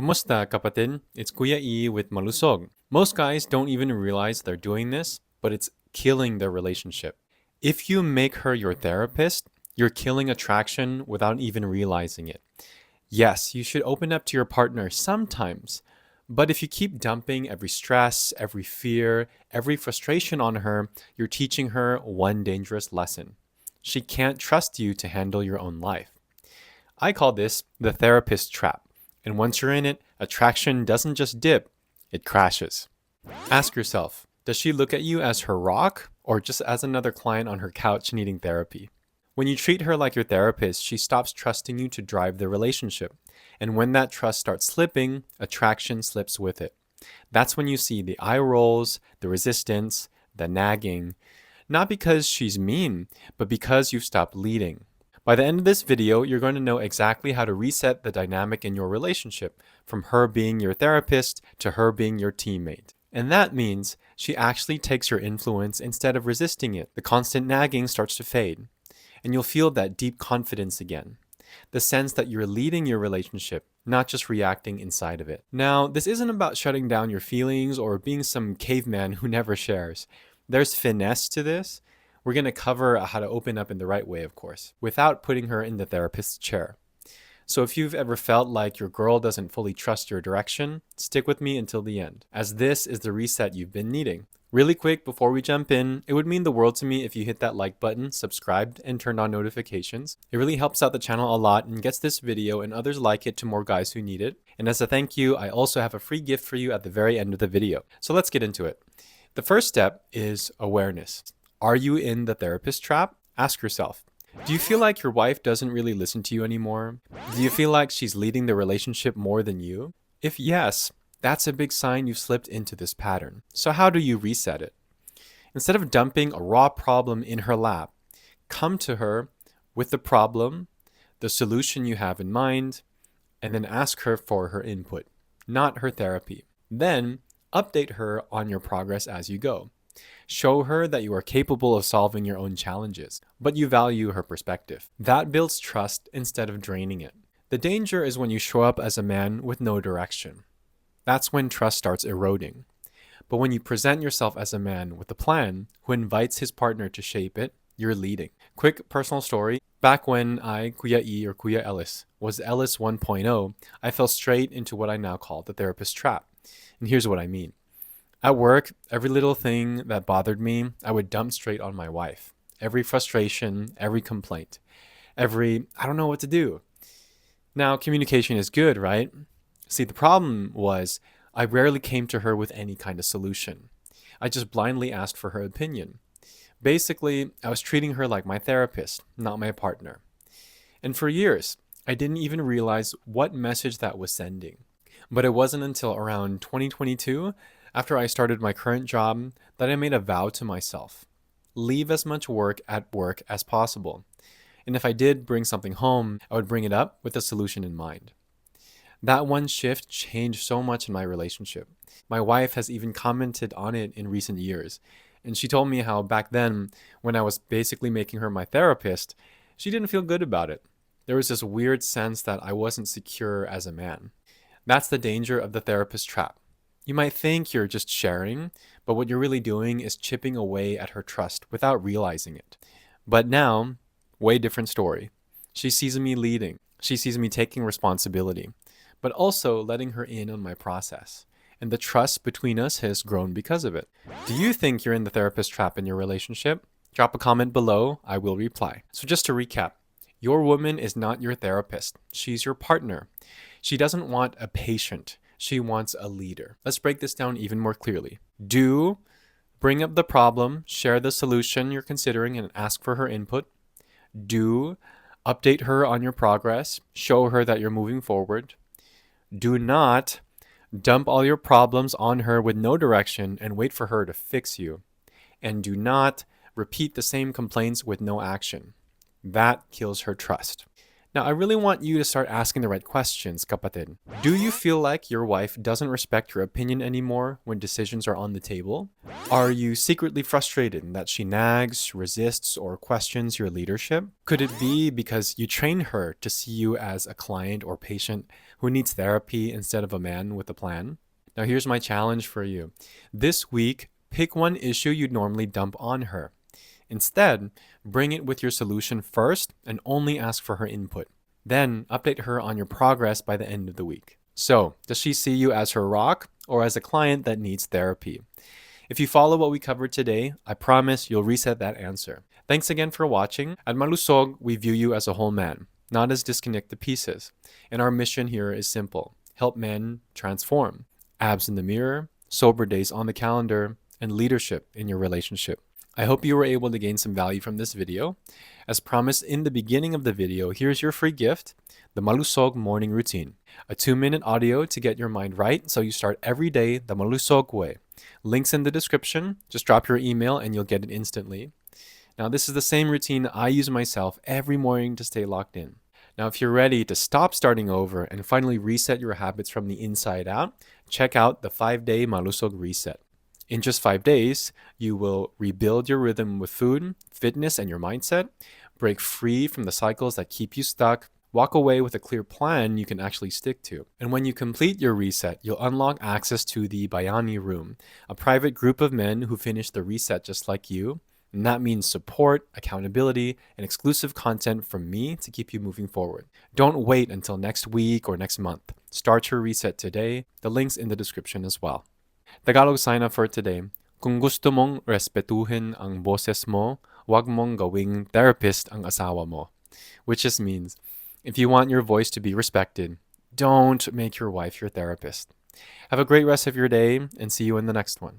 Kamusta, kapatid? It's Kuya E with Malusog. Most guys don't even realize they're doing this, but it's killing their relationship. If you make her your therapist, you're killing attraction without even realizing it. Yes, you should open up to your partner sometimes, but if you keep dumping every stress, every fear, every frustration on her, you're teaching her one dangerous lesson. She can't trust you to handle your own life. I call this the therapist trap. And once you're in it, attraction doesn't just dip, it crashes. Ask yourself, does she look at you as her rock or just as another client on her couch needing therapy? When you treat her like your therapist, she stops trusting you to drive the relationship. And when that trust starts slipping, attraction slips with it. That's when you see the eye rolls, the resistance, the nagging. Not because she's mean, but because you've stopped leading. By the end of this video, you're going to know exactly how to reset the dynamic in your relationship, from her being your therapist to her being your teammate. And that means she actually takes your influence instead of resisting it. The constant nagging starts to fade, and you'll feel that deep confidence again. The sense that you're leading your relationship, not just reacting inside of it. Now, this isn't about shutting down your feelings or being some caveman who never shares. There's finesse to this. We're going to cover how to open up in the right way, of course, without putting her in the therapist's chair. So if you've ever felt like your girl doesn't fully trust your direction, stick with me until the end, as this is the reset you've been needing. Really quick, before we jump in, it would mean the world to me if you hit that like button, subscribed, and turned on notifications. It really helps out the channel a lot and gets this video and others like it to more guys who need it. And as a thank you, I also have a free gift for you at the very end of the video. So let's get into it. The first step is awareness. Are you in the therapist trap? Ask yourself. Do you feel like your wife doesn't really listen to you anymore? Do you feel like she's leading the relationship more than you? If yes, that's a big sign you've slipped into this pattern. So how do you reset it? Instead of dumping a raw problem in her lap, come to her with the problem, the solution you have in mind, and then ask her for her input, not her therapy. Then update her on your progress as you go. Show her that you are capable of solving your own challenges, but you value her perspective. That builds trust instead of draining it. The danger is when you show up as a man with no direction. That's when trust starts eroding. But when you present yourself as a man with a plan who invites his partner to shape it, you're leading. Quick personal story. Back when I, Kuya E or Kuya Ellis, was Ellis 1.0, I fell straight into what I now call the therapist trap. And here's what I mean. At work, every little thing that bothered me, I would dump straight on my wife. Every frustration, every complaint, every, I don't know what to do. Now, communication is good, right? See, the problem was I rarely came to her with any kind of solution. I just blindly asked for her opinion. Basically, I was treating her like my therapist, not my partner. And for years, I didn't even realize what message that was sending. But it wasn't until around 2022, after I started my current job, that I made a vow to myself. Leave as much work at work as possible. And if I did bring something home, I would bring it up with a solution in mind. That one shift changed so much in my relationship. My wife has even commented on it in recent years. And she told me how back then, when I was basically making her my therapist, she didn't feel good about it. There was this weird sense that I wasn't secure as a man. That's the danger of the therapist trap. You might think you're just sharing, but what you're really doing is chipping away at her trust without realizing it. But now, way different story. She sees me leading. She sees me taking responsibility, but also letting her in on my process. And the trust between us has grown because of it. Do you think you're in the therapist trap in your relationship? Drop a comment below. I will reply. So just to recap, your woman is not your therapist. She's your partner. She doesn't want a patient. She wants a leader. Let's break this down even more clearly. Do bring up the problem, share the solution you're considering, and ask for her input. Do update her on your progress, show her that you're moving forward. Do not dump all your problems on her with no direction and wait for her to fix you. And do not repeat the same complaints with no action. That kills her trust. Now, I really want you to start asking the right questions, kapatid. Do you feel like your wife doesn't respect your opinion anymore when decisions are on the table? Are you secretly frustrated that she nags, resists, or questions your leadership? Could it be because you train her to see you as a client or patient who needs therapy instead of a man with a plan? Now, here's my challenge for you. This week, pick one issue you'd normally dump on her. Instead, bring it with your solution first and only ask for her input. Then, update her on your progress by the end of the week. So, does she see you as her rock or as a client that needs therapy? If you follow what we covered today, I promise you'll reset that answer. Thanks again for watching. At Malusog, we view you as a whole man, not as disconnected pieces. And our mission here is simple: help men transform. Abs in the mirror, sober days on the calendar, and leadership in your relationship. I hope you were able to gain some value from this video. As promised in the beginning of the video, here's your free gift, the Malusog Morning Routine. A 2-minute audio to get your mind right so you start every day the Malusog way. Links in the description. Just drop your email and you'll get it instantly. Now, this is the same routine I use myself every morning to stay locked in. Now, if you're ready to stop starting over and finally reset your habits from the inside out, check out the 5-day Malusog Reset. In just 5 days, you will rebuild your rhythm with food, fitness, and your mindset, break free from the cycles that keep you stuck, walk away with a clear plan you can actually stick to. And when you complete your reset, you'll unlock access to the Bayani Room, a private group of men who finish the reset just like you. And that means support, accountability, and exclusive content from me to keep you moving forward. Don't wait until next week or next month. Start your reset today. The link's in the description as well. Tagalog sign up for today. Kung gusto mong respetuhin ang boses mo, wag mong gawing therapist ang asawa mo. Which just means, if you want your voice to be respected, don't make your wife your therapist. Have a great rest of your day and see you in the next one.